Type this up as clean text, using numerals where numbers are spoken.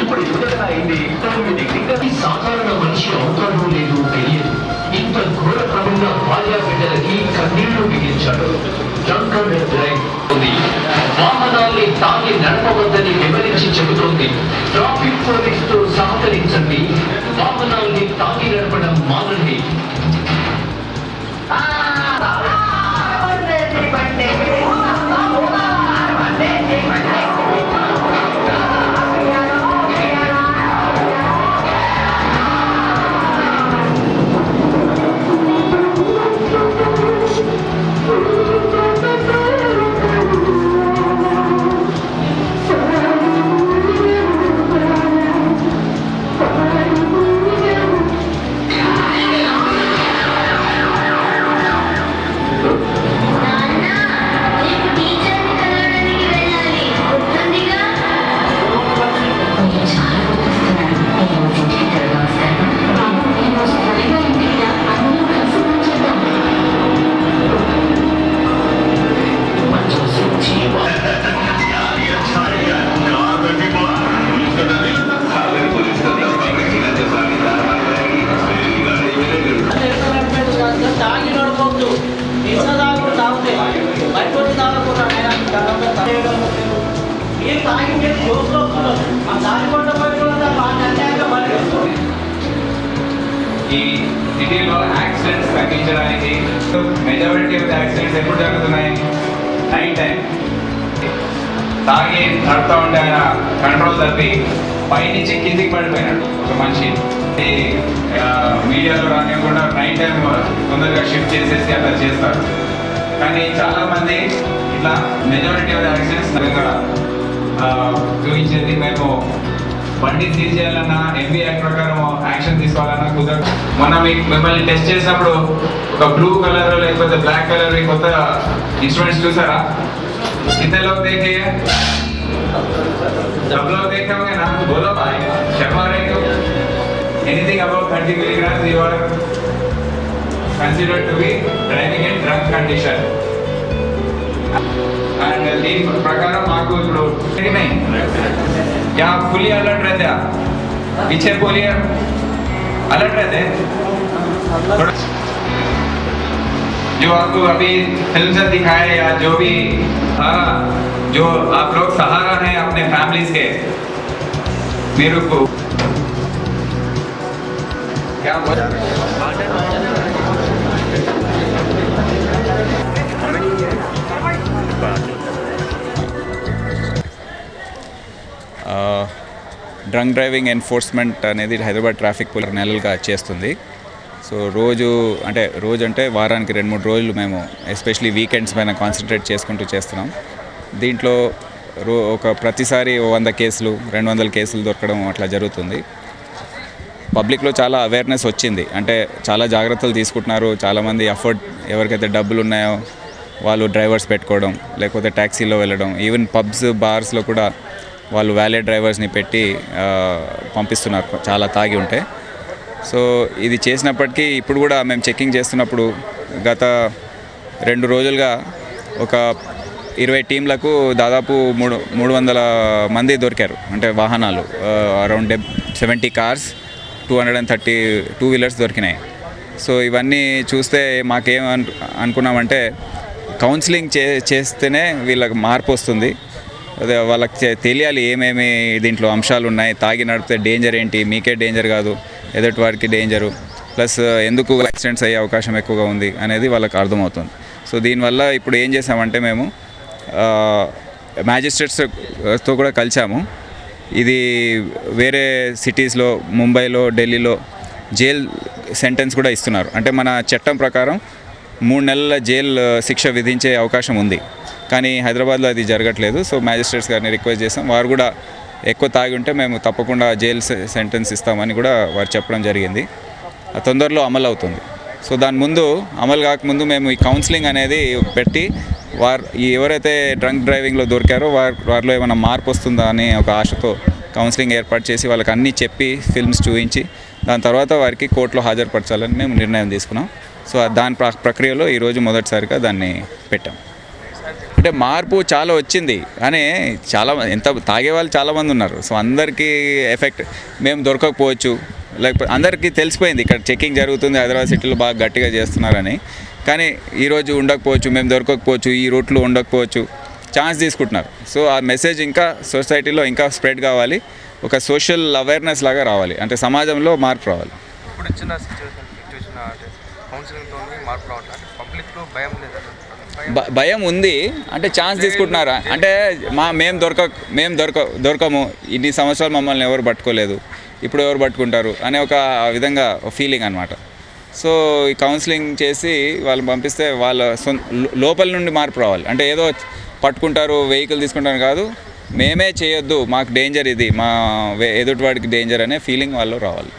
ఇప్పుడు యువత అయింది 9 సాధారణ మనిషి అవుతాడో లేదో తెలియదు. ఇంత ఘోర క్రమంగా భార్య బిడ్డలకి కన్నీళ్లు మిగిల్చాడు. డ్రంక్ అండ్ డ్రైవ్ వాహనాల్ని తాగి నడపవద్దని వివరించి చెబుతోంది. ట్రాఫిక్ పోలీసుతో సహకరించండి, వాహనాల్ని తాగి నడపడం మానండి. ఈ సిటీలో యాక్సిడెంట్స్ తగ్గించడానికి మెజారిటీ ఆఫ్ యాక్సిడెంట్స్ ఎప్పుడు జరుగుతున్నాయి? Night time. తాగి నడుతూ ఉంటే ఆయన కంట్రోల్ తప్పి పైనుంచి కిందికి పడిపోయినాడు ఒక మనిషి. మీడియాలో రానివ్వకుండా నైట్ టైం తొందరగా షిఫ్ట్ చేసేసి అట్లా చేస్తారు. కానీ చాలామంది ఇట్లా మెజారిటీ ఆఫ్ యాక్సిడెంట్స్ చూపించేది మేము బండి సీజ్ చేయాలన్నా ఎంబీ యాక్ట్ ప్రకారం యాక్షన్ తీసుకోవాలన్నా కుదరదు. మనం మిమ్మల్ని టెస్ట్ చేసినప్పుడు ఒక బ్లూ కలర్ లేకపోతే బ్లాక్ కలర్ కొత్త ఇన్స్ట్రుమెంట్స్ చూసారా? कितने लोग देखे हैं? सब लोग देखे होंगे ना? बोलो भाई, शर्मा रहे क्यों? Anything above 30 milligrams you are considered to be driving in drunk condition. And దీని ప్రకారం మాకు ఇప్పుడు नहीं क्या फुली अलर्ट रहते आप? पीछे बोलिए अलर्ट रहते जो आपको अभी फिल्म से दिखाए या जो भी जो आप लोग सहारा हैं अपने फैमिलीज के, मेरे को क्या డ్రంక్ డ్రైవింగ్ ఎన్ఫోర్స్మెంట్ అనేది హైదరాబాద్ ట్రాఫిక్ పోలీస్ నెలలుగా చేస్తుంది. సో రోజు అంటే వారానికి 2-3 రోజులు మేము ఎస్పెషలీ వీకెండ్స్ పైన కాన్సన్ట్రేట్ చేసుకుంటూ చేస్తున్నాం. దీంట్లో ప్రతిసారి 100 కేసులు 200 కేసులు దొరకడం అట్లా జరుగుతుంది. పబ్లిక్లో చాలా అవేర్నెస్ వచ్చింది, అంటే చాలా జాగ్రత్తలు తీసుకుంటున్నారు. చాలామంది ఎవరికైతే డబ్బులు ఉన్నాయో వాళ్ళు డ్రైవర్స్ పెట్టుకోవడం, లేకపోతే ట్యాక్సీలో వెళ్ళడం, ఈవెన్ పబ్స్ బార్స్లో కూడా వాళ్ళు వ్యాలెట్ డ్రైవర్స్ని పెట్టి పంపిస్తున్నారు చాలా తాగి ఉంటే. సో ఇది చేసినప్పటికీ ఇప్పుడు కూడా మేము చెక్కింగ్ చేస్తున్నప్పుడు గత 2 రోజులుగా ఒక 20 టీంలకు దాదాపు 300 మంది దొరికారు. అంటే వాహనాలు అరౌండ్ 70 కార్స్ 230 టూ వీలర్స్ దొరికినాయి. సో ఇవన్నీ చూస్తే మాకేం అనుకున్నామంటే కౌన్సిలింగ్ చేస్తేనే వీళ్ళకి మార్పు వస్తుంది. అదే వాళ్ళకి తెలియాలి ఏమేమి దీంట్లో అంశాలు ఉన్నాయి, తాగి నడిపితే డేంజర్ ఏంటి, మీకే డేంజర్ కాదు ఎదుటి వారికి డేంజరు, ప్లస్ ఎందుకు యాక్సిడెంట్స్ అయ్యే అవకాశం ఎక్కువగా ఉంది అనేది వాళ్ళకి అర్థమవుతుంది. సో దీనివల్ల ఇప్పుడు ఏం చేసామంటే మేము మ్యాజిస్ట్రేట్స్తో కూడా కలిసాము. ఇది వేరే సిటీస్లో ముంబైలో ఢిల్లీలో జైల్ సెంటెన్స్ కూడా ఇస్తున్నారు. అంటే మన చట్టం ప్రకారం 3 నెలల జైలు శిక్ష విధించే అవకాశం ఉంది, కానీ హైదరాబాద్లో అది జరగట్లేదు. సో మ్యాజిస్ట్రేట్స్ గారిని రిక్వెస్ట్ చేసాం, వారు కూడా ఎక్కువ తాగి ఉంటే మేము తప్పకుండా జైలు సెంటెన్స్ ఇస్తామని కూడా వారు చెప్పడం జరిగింది. తొందరలో అమలు అవుతుంది. సో దాని ముందు అమలు కాకముందు మేము ఈ కౌన్సిలింగ్ అనేది పెట్టి ఎవరైతే డ్రంక్ డ్రైవింగ్లో దొరికారో వారిలో ఏమైనా మార్పు వస్తుందా అని ఒక ఆశతో కౌన్సిలింగ్ ఏర్పాటు చేసి వాళ్ళకి అన్నీ చెప్పి ఫిల్మ్స్ చూపించి దాని తర్వాత వారికి కోర్టులో హాజరుపరచాలని మేము నిర్ణయం తీసుకున్నాం. సో దాని ప్రక్రియలో ఈరోజు మొదటిసారిగా దాన్ని పెట్టాం. అంటే మార్పు చాలా వచ్చింది కానీ ఎంత తాగే వాళ్ళు చాలామంది ఉన్నారు. సో అందరికీ ఎఫెక్ట్ మేము దొరకకపోవచ్చు, లేకపోతే అందరికీ తెలిసిపోయింది ఇక్కడ చెకింగ్ జరుగుతుంది, హైదరాబాద్ సిటీలో బాగా గట్టిగా చేస్తున్నారని. కానీ ఈరోజు ఉండకపోవచ్చు, మేము దొరకకపోవచ్చు, ఈ రూట్లో ఉండకపోవచ్చు, ఛాన్స్ తీసుకుంటున్నారు. సో ఆ మెసేజ్ ఇంకా సొసైటీలో ఇంకా స్ప్రెడ్ కావాలి, ఒక సోషల్ అవేర్నెస్ లాగా రావాలి, అంటే సమాజంలో మార్పు రావాలి. ఇప్పుడు ఇచ్చిన సిచ్యువేషన్ అంటే కౌన్సిలింగ్తో మార్పు రావాలి, అంటే పబ్లిక్లో భయం లేదు, భయం ఉంది అంటే ఛాన్స్ తీసుకుంటున్నారా అంటే మేము దొరకము, ఇన్ని సంవత్సరాలు మమ్మల్ని ఎవరు పట్టుకోలేదు, ఇప్పుడు ఎవరు పట్టుకుంటారు అనే ఒక విధంగా ఫీలింగ్ అనమాట. సో ఈ కౌన్సిలింగ్ చేసి వాళ్ళని పంపిస్తే వాళ్ళ లోపల నుండి మార్పు రావాలి. అంటే ఏదో పట్టుకుంటారు, వెహికల్ తీసుకుంటారు కాదు, మేమే చేయొద్దు, మాకు డేంజర్ ఇది, మా ఎదుటివాడికి డేంజర్ అనే ఫీలింగ్ వాళ్ళు రావాలి.